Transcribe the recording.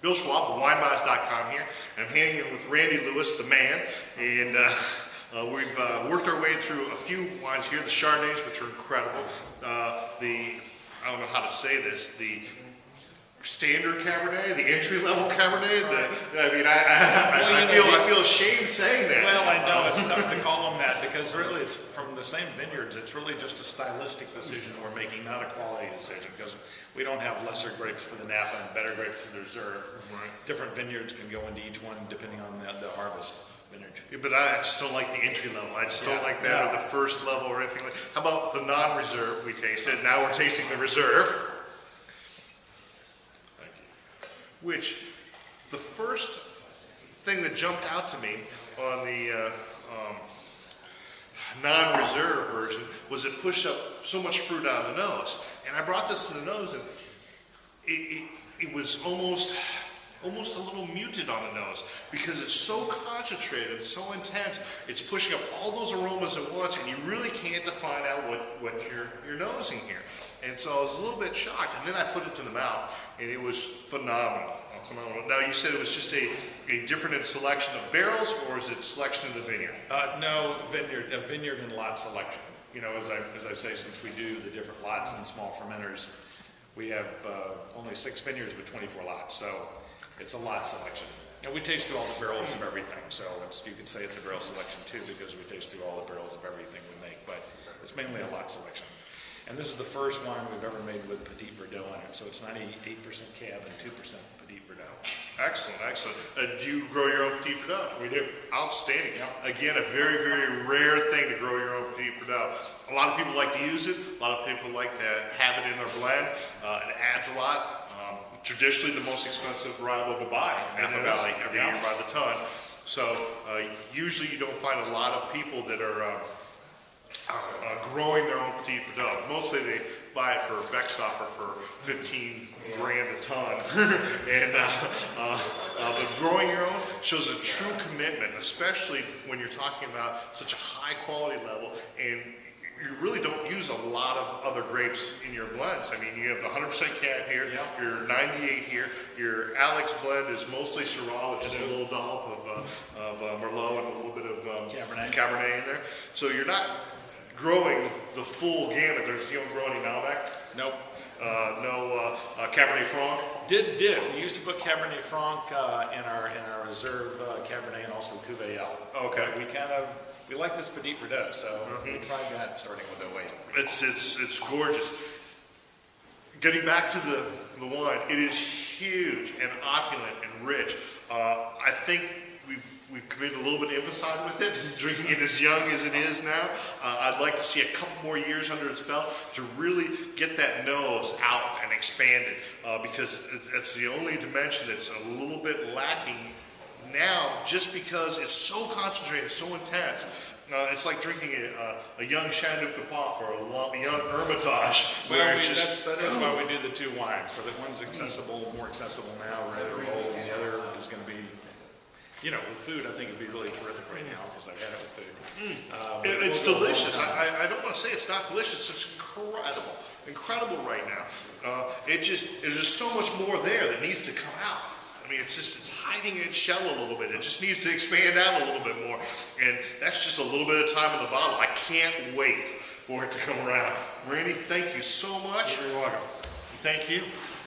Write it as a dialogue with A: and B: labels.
A: Bill Schwab, winemiles.com here. I'm hanging with Randy Lewis, the man, and we've worked our way through a few wines here. The Chardonnays, which are incredible. I don't know how to say this, the standard Cabernet, the entry-level Cabernet. I feel ashamed saying that.
B: Well, I know it's tough to call them that because really it's from the same vineyards. It's really just a stylistic decision we're making, not a quality decision, because we don't have lesser grapes for the Napa and better grapes for the Reserve.
A: Right.
B: Different vineyards can go into each one depending on the harvest vintage.
A: Yeah, but I just don't like the entry level. I just don't like that, or the first level, or anything like. How about the non-reserve we tasted? Now we're tasting the Reserve. Which, the first thing that jumped out to me on the non-reserve version was it pushed up so much fruit out of the nose. And I brought this to the nose, and it was almost a little muted on the nose because it's so concentrated and so intense. It's pushing up all those aromas at once, and you really can't define out what you're nosing here. And so I was a little bit shocked, and then I put it to the mouth, and it was phenomenal. Now, you said it was just a different in selection of barrels, or is it selection of the vineyard?
B: No, vineyard and lot selection. You know, as I say, since we do the different lots and small fermenters, we have only 6 vineyards with 24 lots, so it's a lot selection. And we taste through all the barrels of everything, so you could say it's a barrel selection too, because we taste through all the barrels of everything we make, but it's mainly a lot selection. And this is the first wine we've ever made with Petit Verdot in it, so it's 98% Cab and 2% Petit Verdot.
A: Excellent, excellent. Do you grow your own Petit Verdot?
B: We do.
A: Outstanding. Yep. Again, a very, very rare thing to grow your own Petit Verdot. A lot of people like to use it. A lot of people like to have it in their blend. It adds a lot. Traditionally, the most expensive variable to buy in Napa Valley every year by the ton. So usually you don't find a lot of people that are growing their own Petit Verdot. Mostly they buy it for Beckstoffer for 15 grand a ton. But growing your own shows a true commitment, especially when you're talking about such a high quality level, and you really don't use a lot of other grapes in your blends. I mean, you have the 100% Cab here, your 98 here, your Alex blend is mostly Syrah with just a little dollop of Merlot and a little bit of Cabernet in there. So you're not growing the full gamut. You don't grow any Malbec?
B: Nope.
A: No Cabernet Franc?
B: Did. We used to put Cabernet Franc in our Reserve Cabernet and also Cuvée L.
A: Okay.
B: We like this Petit Verdot, so we tried that starting with 08.
A: It's gorgeous. Getting back to the wine, it is huge and opulent and rich. I think we've committed a little bit of emphasis with it, drinking it as young as it is now. I'd like to see a couple more years under its belt to really get that nose out and expanded, because it's the only dimension that's a little bit lacking now, just because it's so concentrated, so intense. It's like drinking a young Chateauneuf du Pape or a young Hermitage.
B: Well, that is why we do the 2 wines, so that one's more accessible now, ready to roll, and the other is going to be, you know, with food. I think it'd be really terrific right now because I've had it with food.
A: It's delicious. I don't want to say it's not delicious. It's incredible right now. There's just so much more there that needs to come out. I mean, it's hiding in its shell a little bit. It just needs to expand out a little bit more. And that's just a little bit of time in the bottle. I can't wait for it to come around. Randy, thank you so much.
B: You're welcome.
A: Thank you.